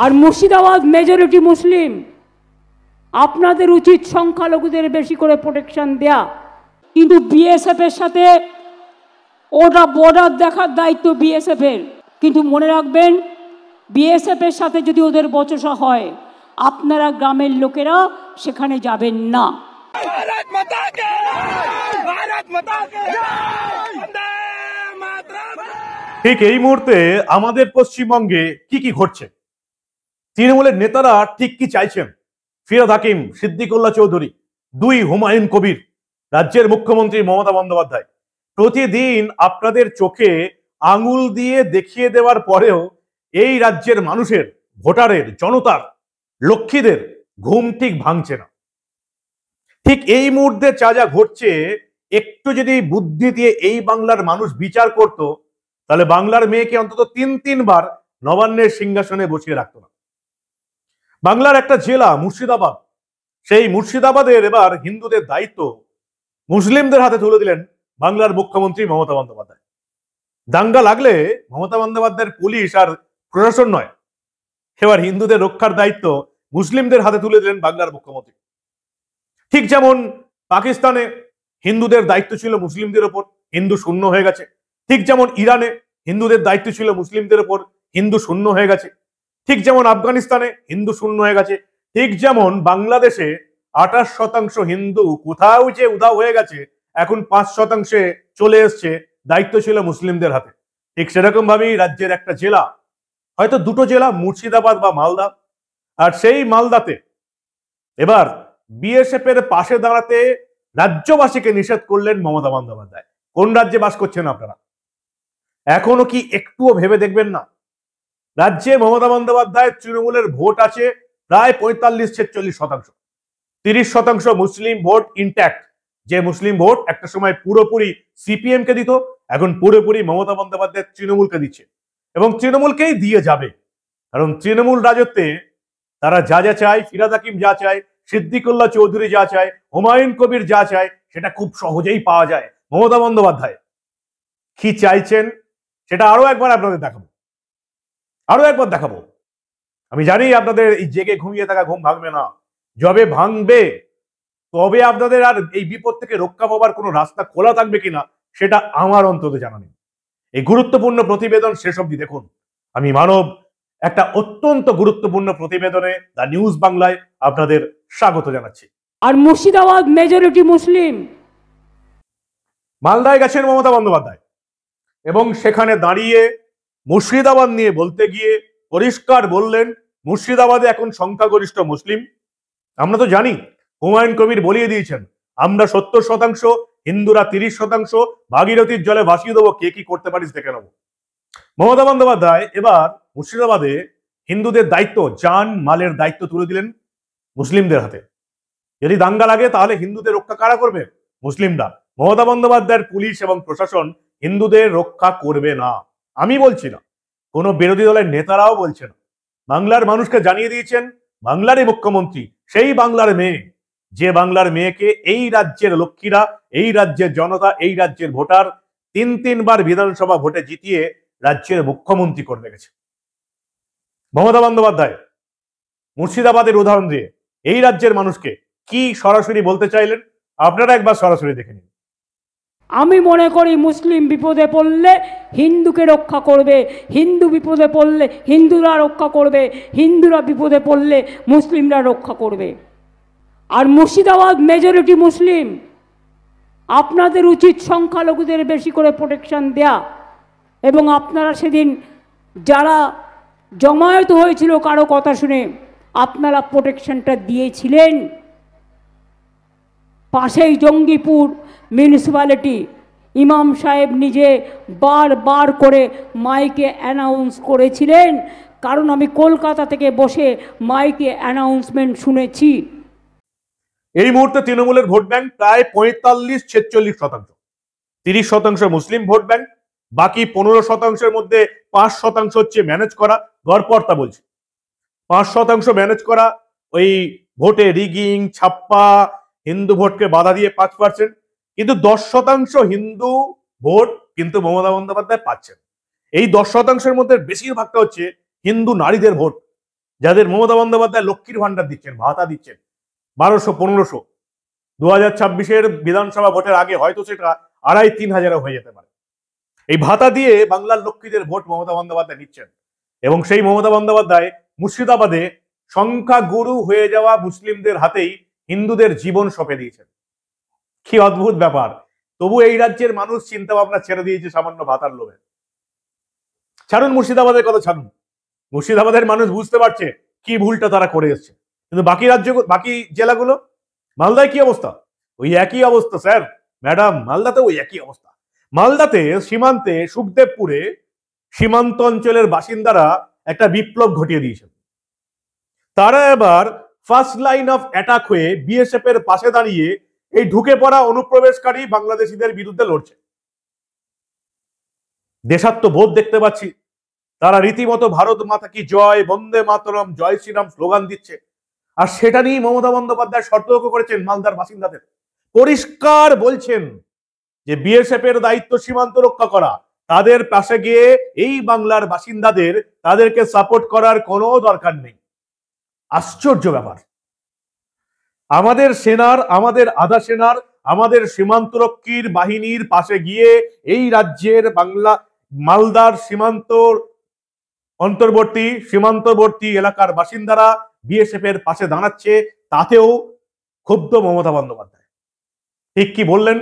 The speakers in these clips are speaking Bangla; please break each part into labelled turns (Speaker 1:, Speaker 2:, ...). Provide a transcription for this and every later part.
Speaker 1: আর মুর্শিদাবাদ মেজরিটি মুসলিম, আপনাদের উচিত সংখ্যালঘুদের বেশি করে প্রোটেকশন দেয়া। কিন্তু বিএসএফের সাথে ওটা বর্ডার দেখার দায়িত্ব বিএসএফের। কিন্তু মনে রাখবেন, বিএসএফের সাথে যদি ওদের বচসা হয়, আপনারা গ্রামের লোকেরা সেখানে যাবেন না।
Speaker 2: ঠিক এই মুহূর্তে আমাদের পশ্চিমবঙ্গে কি কি ঘটছে, তৃণমূলের নেতারা ঠিক কি চাইছেন, ফিরহাদ হাকিম, সিদ্দিকুল্লাহ চৌধুরী, দুই হুমায়ুন কবির, রাজ্যের মুখ্যমন্ত্রী মমতা বন্দ্যোপাধ্যায় প্রতিদিন আপনাদের চোখে আঙুল দিয়ে দেখিয়ে দেওয়ার পরেও এই রাজ্যের মানুষের, ভোটারের, জনতার, লক্ষ্মীদের ঘুম ঠিক ভাঙছে না। ঠিক এই মুহূর্তে যা যা ঘটছে, একটু যদি বুদ্ধি দিয়ে এই বাংলার মানুষ বিচার করত, তাহলে বাংলার মেয়েকে অন্তত তিনবার নবান্নের সিংহাসনে বসিয়ে রাখতো না। বাংলার একটা জেলা মুর্শিদাবাদ, সেই মুর্শিদাবাদের এবার হিন্দুদের দায়িত্ব মুসলিমদের হাতে তুলে দিলেন বাংলার মুখ্যমন্ত্রী মমতা বন্দ্যোপাধ্যায়। দাঙ্গা লাগলে মমতা বন্দ্যোপাধ্যায়ের পুলিশ আর প্রশাসন নয়, এবার হিন্দুদের রক্ষার দায়িত্ব মুসলিমদের হাতে তুলে দিলেন বাংলার মুখ্যমন্ত্রী। ঠিক যেমন পাকিস্তানে হিন্দুদের দায়িত্ব ছিল মুসলিমদের ওপর, হিন্দু শূন্য হয়ে গেছে। ঠিক যেমন ইরানে হিন্দুদের দায়িত্ব ছিল মুসলিমদের ওপর, হিন্দু শূন্য হয়ে গেছে। ঠিক যেমন আফগানিস্তানে হিন্দু শূন্য হয়ে গেছে। ঠিক যেমন বাংলাদেশে 28% হিন্দু কোথাও যে উধাও হয়ে গেছে, এখন 5% চলে এসছে, দায়িত্ব ছিল মুসলিমদের হাতে। ঠিক সেরকম ভাবেই রাজ্যের একটা জেলা, হয়তো দুটো জেলা, মুর্শিদাবাদ বা মালদা, আর সেই মালদাতে এবার বিএসএফ এর পাশে দাঁড়াতে রাজ্যবাসীকে নিষেধ করলেন মমতা বন্দ্যোপাধ্যায়। কোন রাজ্যে বাস করছেন আপনারা? এখনো কি একটুও ভেবে দেখবেন না? রাজ্যে মমতা বন্দ্যোপাধ্যায় তৃণমূলের ভোট আছে প্রায় 45-46%, 30% মুসলিম ভোট ইনট্যাক্ট। যে মুসলিম ভোট একটা সময় পুরোপুরি সিপিএম কে দিত, এখন পুরোপুরি মমতা বন্দ্যোপাধ্যায় তৃণমূলকে দিচ্ছে, এবং তৃণমূলকেই দিয়ে যাবে। কারণ তৃণমূল রাজত্বে তারা যা যা চায়, ফিরহাদ হাকিম যা চায়, সিদ্দিকুল্লাহ চৌধুরী যা চায়, হুমায়ুন কবির যা চায়, সেটা খুব সহজেই পাওয়া যায়। মমতা বন্দ্যোপাধ্যায় কি চাইছেন সেটা আরো একবার আপনাদের দেখাবো, আরো একবার দেখাবো। আমি জানি আপনাদের এই জেগে ঘুমিয়ে থাকা ঘুম ভাঙবে না, যবে ভাঙবে তবে আপনাদের আর এই বিপদ থেকে রক্ষা পাওয়ার কোনো রাস্তা খোলা থাকবে কিনা সেটা আমার অন্তত জানা নেই। এই গুরুত্বপূর্ণ প্রতিবেদন শেষ অবধি দেখুন। আমি মানব একটা অত্যন্ত গুরুত্বপূর্ণ প্রতিবেদনে দ্য নিউজ বাংলায় আপনাদের স্বাগত জানাচ্ছি।
Speaker 1: আর মুর্শিদাবাদ মেজরিটি মুসলিম,
Speaker 2: মালদায় গেছেন মমতা বন্দ্যোপাধ্যায় এবং সেখানে দাঁড়িয়ে মুর্শিদাবাদ নিয়ে বলতে গিয়ে পরিষ্কার বললেন, মুর্শিদাবাদে এখন সংখ্যাগরিষ্ঠ মুসলিম। আমরা তো জানি, হুমায়ুন কবির বলিয়ে দিয়েছেন, আমরা 70%, হিন্দুরা 30%, ভাগীরথীর জলে ভাসিয়ে দেবো, কে কি করতে পারিস দেখে নেবো। মমতা বন্দ্যোপাধ্যায় এবার মুর্শিদাবাদে হিন্দুদের দায়িত্ব, জান মালের দায়িত্ব তুলে দিলেন মুসলিমদের হাতে। যদি দাঙ্গা লাগে তাহলে হিন্দুদের রক্ষা কারা করবে? মুসলিমরা। মমতা বন্দ্যোপাধ্যায়ের পুলিশ এবং প্রশাসন হিন্দুদের রক্ষা করবে না। আমি বলছি না, কোনো বিরোধী দলের নেতারাও বলছে না। বাংলার মানুষকে জানিয়ে দিয়েছেন বাংলারই মুখ্যমন্ত্রী, সেই বাংলার মেয়ে, যে বাংলার মেয়েকে এই রাজ্যের লক্ষ্মীরা, এই রাজ্যের জনতা, এই রাজ্যের ভোটার তিনবার বিধানসভা ভোটে জিতিয়ে রাজ্যের মুখ্যমন্ত্রী করে রেখেছে। মমতা বন্দ্যোপাধ্যায় মুর্শিদাবাদের উদাহরণ দিয়ে এই রাজ্যের মানুষকে কি সরাসরি বলতে চাইলেন, আপনারা একবার সরাসরি দেখে নিন।
Speaker 1: আমি মনে করি মুসলিম বিপদে পড়লে হিন্দুকে রক্ষা করবে, হিন্দু বিপদে পড়লে হিন্দুরা রক্ষা করবে, হিন্দুরা বিপদে পড়লে মুসলিমরা রক্ষা করবে। আর মুর্শিদাবাদ মেজরিটি মুসলিম, আপনাদের উচিত সংখ্যালঘুদের বেশি করে প্রোটেকশন দেয়া। এবং আপনারা সেদিন যারা জমায়েত হয়েছিল কারো কথা শুনে, আপনারা প্রোটেকশনটা দিয়েছিলেন। পাশেই জঙ্গিপুর মিউনিসিপ্যালিটি, ইমাম সাহেব নিজে বারবার করে মাইকে অ্যানাউন্স করেছিলেন, কারণ আমি কলকাতা থেকে বসে মাইকে অ্যানাউন্সমেন্ট শুনেছি।
Speaker 2: এই মুহূর্তে তৃণমূলের ভোট ব্যাংক প্রায় 45-46%, 30% মুসলিম ভোট ব্যাংক, বাকি 15%-এর মধ্যে 5% হচ্ছে ম্যানেজ করা, গড়পড়তা বলছি 5% ম্যানেজ করা, ওই ভোটে রিগিং, ছাপ্পা, হিন্দু ভোটকে বাধা দিয়ে 5%, কিন্তু 10% হিন্দু ভোট কিন্তু মমতা বন্দ্যোপাধ্যায় পাচ্ছেন। এই 10%-এর মধ্যে বেশিরভাগটা হচ্ছে হিন্দু নারীদের ভোট। যাদের মমতা বন্দ্যোপাধ্যায় লক্ষ্মীর ভান্ডার দিচ্ছেন, ভাতা দিচ্ছেন 1200-1500, 2026-এর বিধানসভা ভোটের আগে হয়তো সেটা 2500-3000 হয়ে যেতে পারে। এই ভাতা দিয়ে বাংলার লক্ষ্মীদের ভোট মমতা বন্দ্যোপাধ্যায় নিচ্ছেন, এবং সেই মমতা বন্দ্যোপাধ্যায় মুর্শিদাবাদে সংখ্যাগুরু হয়ে যাওয়া মুসলিমদের হাতেই হিন্দুদের জীবন সঁপে দিয়েছেন। কি অদ্ভুত ব্যাপার! তবু এই রাজ্যের মানুষ চিন্তা ভাবনা ছেড়ে দিয়েছে সামান্য ভাতার লোভে। ছাড়ুন মুর্শিদাবাদের কথা, ছাড়ুন, মুর্শিদাবাদের মানুষ বুঝতে পারছে কি ভুলটা তারা করে এসছে, কিন্তু বাকি জেলাগুলো, মালদায় কি অবস্থা? ওই একই অবস্থা স্যার, ম্যাডাম, মালদাতে ওই একই অবস্থা। মালদাতে সীমান্তে সুখদেবপুরে সীমান্ত অঞ্চলের বাসিন্দারা একটা বিপ্লব ঘটিয়ে দিয়েছেন। তারা এবার ফার্স্ট লাইন অফ অ্যাটাক হয়ে বিএসএফ এর পাশে দাঁড়িয়ে এই ঢুকে পড়া অনুপ্রবেশকারী বাংলাদেশিদের বিরুদ্ধে লড়ছে। দেশাত্মবোধ দেখতে পাচ্ছি, তারা রীতিমতো ভারত মাতা কি জয়, বন্দে মাতরম, জয় শ্রীরাম স্লোগান দিচ্ছে। আর সেটা নিয়ে মমতা বন্দ্যোপাধ্যায় সতর্ক করেছেন মালদার বাসিন্দাদের, পরিষ্কার বলছেন যে বিএসএফ এর দায়িত্ব সীমান্ত রক্ষা করা, তাদের পাশে গিয়ে এই বাংলার বাসিন্দাদের তাদেরকে সাপোর্ট করার কোনো দরকার নেই। আশ্চর্য ব্যাপার, আমাদের সেনার, আমাদের আধা সেনার, আমাদের সীমান্তরক্ষীর বাহিনীর পাশে গিয়ে এই রাজ্যের মালদার সীমান্তবর্তী এলাকার বাসিন্দারা বিএসএফ এর পাশে দাঁড়াচ্ছে, তাতেও ক্ষুব্ধ মমতা বন্দ্যোপাধ্যায়। ঠিক কি বললেন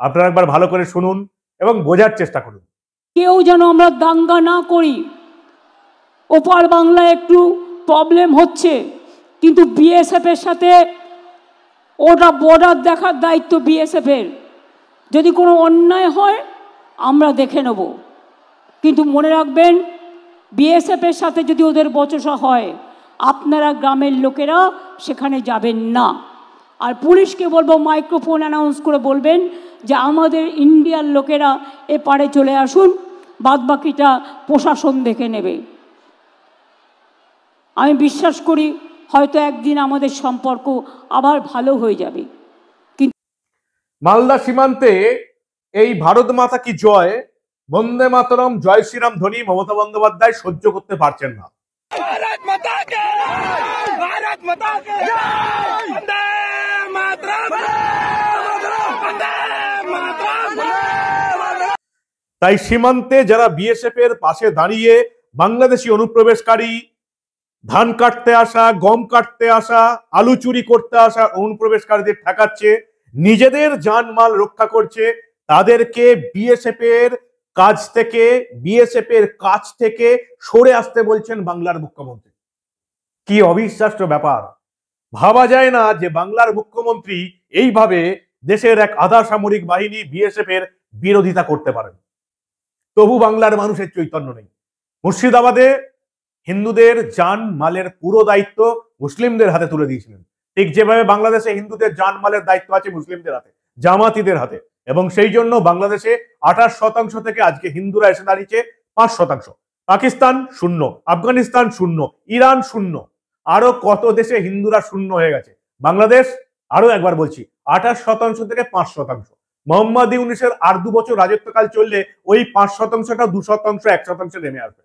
Speaker 2: আপনারা একবার ভালো করে শুনুন এবং বোঝার চেষ্টা করুন।
Speaker 1: কেউ যেন আমরা দাঙ্গা না করি। ওপার বাংলায় একটু প্রবলেম হচ্ছে, কিন্তু বিএসএফ এর সাথে ওটা বর্ডার দেখার দায়িত্ব বিএসএফ এর। যদি কোনো অন্যায় হয় আমরা দেখে নেব, কিন্তু মনে রাখবেন বিএসএফ এর সাথে যদি ওদের বচসা হয়, আপনারা গ্রামের লোকেরা সেখানে যাবেন না। আর পুলিশকে বলবো মাইক্রোফোন অ্যানাউন্স করে বলবেন যে আমাদের ইন্ডিয়ার লোকেরা এপারে চলে আসুন, বাদবাকিটা প্রশাসন দেখে নেবে। আমি বিশ্বাস করি হয়তো একদিন আমাদের সম্পর্ক আবার ভালো হয়ে যাবে। কিন্তু
Speaker 2: মালদা সীমান্তে এই ভারত মাতা কি জয়, বন্দে মাতরম, জয় শ্রীরাম ধ্বনি মমতা বন্দ্যোপাধ্যায় সহ্য করতে পারছেন না।
Speaker 3: भारत माता के, भारत माता के, वंदे मातरम, वंदे मातरम।
Speaker 2: তাই সীমান্তে যারা বিএসএফ এর পাশে দাঁড়িয়ে বাংলাদেশি অনুপ্রবেশকারী, ধান কাটতে আসা, গম কাটতে আসা, আলু চুরি করতে আসা অনুপ্রবেশকারীদের ঠেকাচ্ছে, নিজেদের জানমাল রক্ষা করছে, তাদেরকে বিএসএফ এর কাছ থেকে সরে আসতে বলছেন বাংলার মুখ্যমন্ত্রী। কি অবিশ্বাস্য ব্যাপার! ভাবা যায় না যে বাংলার মুখ্যমন্ত্রী এইভাবে দেশের এক আধা সামরিক বাহিনী বিএসএফ এর বিরোধিতা করতে পারেন। তবু বাংলার মানুষের চৈতন্য নেই। মুর্শিদাবাদে হিন্দুদের জান মালের পুরো দায়িত্ব মুসলিমদের হাতে তুলে দিয়েছিলেন, ঠিক যেভাবে বাংলাদেশে হিন্দুদের জান মালের দায়িত্ব আছে মুসলিমদের হাতে, জামাতিদের হাতে। এবং সেই জন্য বাংলাদেশে 28% থেকে আজকে হিন্দুরা এসে দাঁড়িয়েছে 5%। পাকিস্তান 0, আফগানিস্তান 0, ইরান 0, আরো কত দেশে হিন্দুরা 0 হয়ে গেছে। বাংলাদেশ, আরো একবার বলছি, 28% থেকে 5%। মোহাম্মদ ইউনূসের আর 2 বছর রাজত্বকাল চললে ওই 5%টা 2%, 1% নেমে আসবে।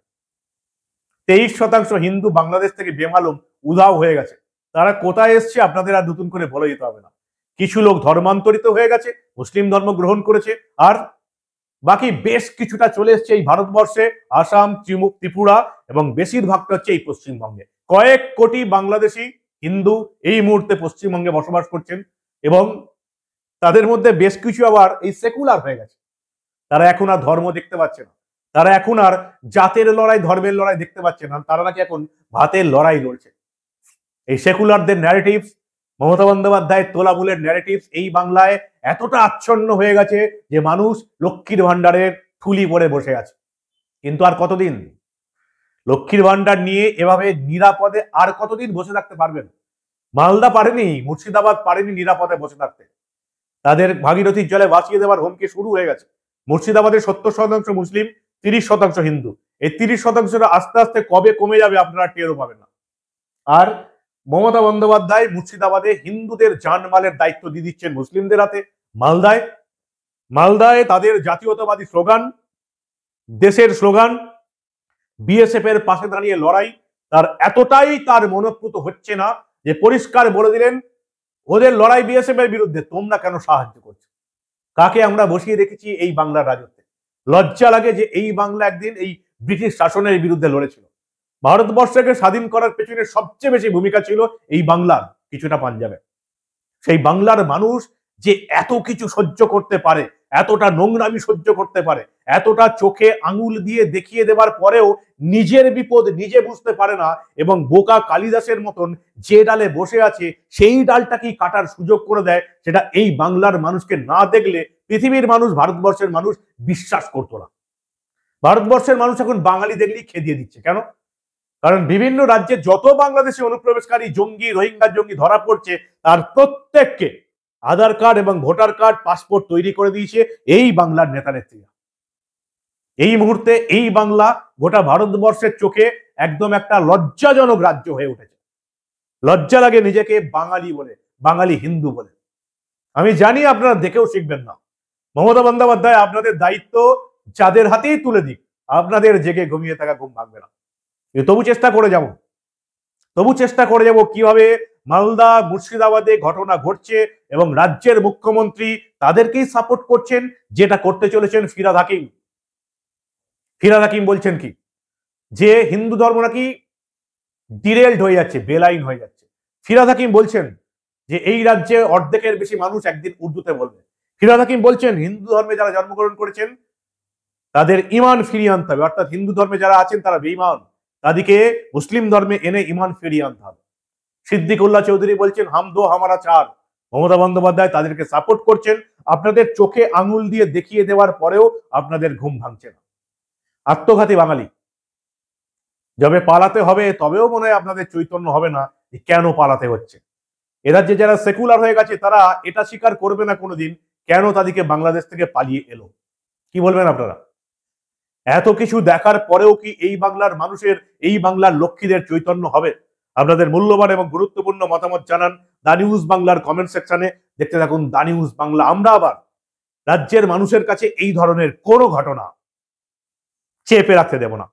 Speaker 2: 23% হিন্দু বাংলাদেশ থেকে বেমালুম উধাও হয়ে গেছে। তারা কোথায় এসছে আপনাদের আর নতুন করে বলে দিতে হবে না। কিছু লোক ধর্মান্তরিত হয়ে গেছে, মুসলিম ধর্ম গ্রহণ করেছে, আর বাকি বেশ কিছুটা চলে এসছে এই ভারতবর্ষে, আসাম, ত্রিপুরা, এবং বেশিরভাগটা হচ্ছে এই পশ্চিমবঙ্গে। কয়েক কোটি বাংলাদেশি হিন্দু এই মুহূর্তে পশ্চিমবঙ্গে বসবাস করছেন, এবং তাদের মধ্যে বেশ কিছু আবার এই সেকুলার হয়ে গেছে। তারা এখন আর ধর্ম দেখতে পাচ্ছে না, তারা এখন আর জাতের লড়াই, ধর্মের লড়াই দেখতে পাচ্ছে না, তারা নাকি এখন ভাতের লড়াই লড়ছে। এই সেকুলারদের ন্যারেটিভস, মমতা বন্দ্যোপাধ্যায়ের তোলামূলের ন্যারেটিভস এই বাংলায় এতটা আচ্ছন্ন হয়ে গেছে যে মানুষ লক্ষ্মীর ভান্ডারের ঠুলি পরে বসে আছে। কিন্তু আর কতদিন লক্ষ্মীর ভান্ডার নিয়ে এভাবে নিরাপদে আর কতদিন বসে থাকতে পারবেন? মালদা পারেনি, মুর্শিদাবাদ পারেনি নিরাপদে বসে থাকতে। তাদের ভাগীরথীর জলে ভাসিয়ে দেওয়ার হুমকি শুরু হয়ে গেছে। মুর্শিদাবাদের 70% মুসলিম, 30% হিন্দু। এই 30%টা আস্তে আস্তে কবে কমে যাবে আপনারা টেরও পাবেন না। আর মমতা বন্দ্যোপাধ্যায় মুর্শিদাবাদে হিন্দুদের জানমালের দায়িত্ব দিয়ে দিচ্ছেন মুসলিমদের হাতে। মালদায় তাদের জাতীয়তাবাদী স্লোগান, দেশের স্লোগান, বিএসএফ এর পাশে দাঁড়িয়ে লড়াই, তার এতটাই তার মনোপ্রুত হচ্ছে না যে পরিষ্কার বলে দিলেন ওদের লড়াই বিএসএফ এর বিরুদ্ধে, তোমরা কেন সাহায্য করছো? কাকে আমরা বসিয়ে রেখেছি এই বাংলার রাজত্বে? লজ্জা লাগে যে এই বাংলা একদিন এই ব্রিটিশ শাসনের বিরুদ্ধে লড়েছিল। ভারতবর্ষকে স্বাধীন করার পেছনে সবচেয়ে বেশি ভূমিকা ছিল এই বাংলার, কিছুটা পাঞ্জাবে। সেই বাংলার মানুষ যে এত কিছু সহ্য করতে পারে, এতটা নোংরামি সহ্য করতে পারে, এতটা চোখে আঙুল দিয়ে দেখিয়ে দেওয়ার পরেও নিজের বিপদ নিজে বুঝতে পারে না, এবং বোকা কালিদাসের মতন যে ডালে বসে আছে সেই ডালটাকেই কাটার সুযোগ করে দেয়, সেটা এই বাংলার মানুষকে না দেখলে পৃথিবীর মানুষ, ভারতবর্ষের মানুষ বিশ্বাস করতো না। ভারতবর্ষের মানুষ এখন বাঙালি দেখলেই খেদিয়ে দিচ্ছে। কেন? কারণ বিভিন্ন রাজ্যে যত বাংলাদেশি অনুপ্রবেশকারী জঙ্গি, রোহিঙ্গা জঙ্গি ধরা পড়ছে, তার প্রত্যেককে আধার কার্ড এবং ভোটার কার্ড, পাসপোর্ট তৈরি করে দিয়েছে এই বাংলার নেতা নেত্রীরা। এই মুহূর্তে এই বাংলা গোটা ভারতবর্ষের চোখে একদম একটা লজ্জাজনক রাজ্য হয়ে উঠেছে। লজ্জা লাগে নিজেকে বাঙালি বলে, বাঙালি হিন্দু বলে। আমি জানি আপনারা দেখেও শিখবেন না। মমতা বন্দ্যোপাধ্যায় আপনাদের দায়িত্ব যাদের হাতেই তুলে দিক, আপনাদের জেগে ঘুমিয়ে থাকা ঘুম ভাঙবে না। তবু চেষ্টা করে যাব কিভাবে মালদা, মুর্শিদাবাদে ঘটনা ঘটছে এবং রাজ্যের মুখ্যমন্ত্রী তাদেরকেই সাপোর্ট করছেন, যেটা করতে চলেছেন ফিরহাদ হাকিম। ফিরহাদ হাকিম বলছেন কি, যে হিন্দু ধর্ম নাকি ডিরেলড হয়ে যাচ্ছে, বেলাইন হয়ে যাচ্ছে। ফিরহাদ হাকিম বলছেন যে এই রাজ্যে অর্ধেকের বেশি মানুষ একদিন উর্দুতে বলবে। ফিরহাদ হাকিম বলছেন হিন্দু ধর্মে যারা জন্মগ্রহণ করেছেন তাদের ইমান ফিরিয়ে আনতে হবে, অর্থাৎ হিন্দু ধর্মে যারা আছেন তারা বেঈমান, তাদেরকে মুসলিম ধর্মে এনে ইমান ফিরিয়ে আনতে হবে। সিদ্দিকুল্লাহ চৌধুরী বলছেন হাম দো হামারা চার। মমতা বন্দ্যোপাধ্যায় তাদেরকে সাপোর্ট করছেন। আপনাদের চোখে আঙুল দিয়ে দেখিয়ে দেওয়ার পরেও আপনাদের ঘুম ভাঙছে না। আত্মঘাতী বাঙালি। যবে পালাতে হবে তবেও মনে হয় আপনাদের চৈতন্য হবে না যে কেন পালাতে হচ্ছে। এরাজ্যে যারা সেকুলার হয়ে গেছে তারা এটা স্বীকার করবে না কোনোদিন কেন তাদেরকে বাংলাদেশ থেকে পালিয়ে এলো। কি বলবেন আপনারা? এত কিছু দেখার পরেও কি এই বাংলার মানুষের, এই বাংলার লক্ষ্মীদের চৈতন্য হবে? আপনাদের মূল্যবান এবং গুরুত্বপূর্ণ মতামত জানান দা নিউজ বাংলার কমেন্ট সেকশনে। দেখতে থাকুন দা নিউজ বাংলা। আমরা আবার রাজ্যের মানুষের কাছে এই ধরনের কোনো ঘটনা চেপে রাখতে দেব না।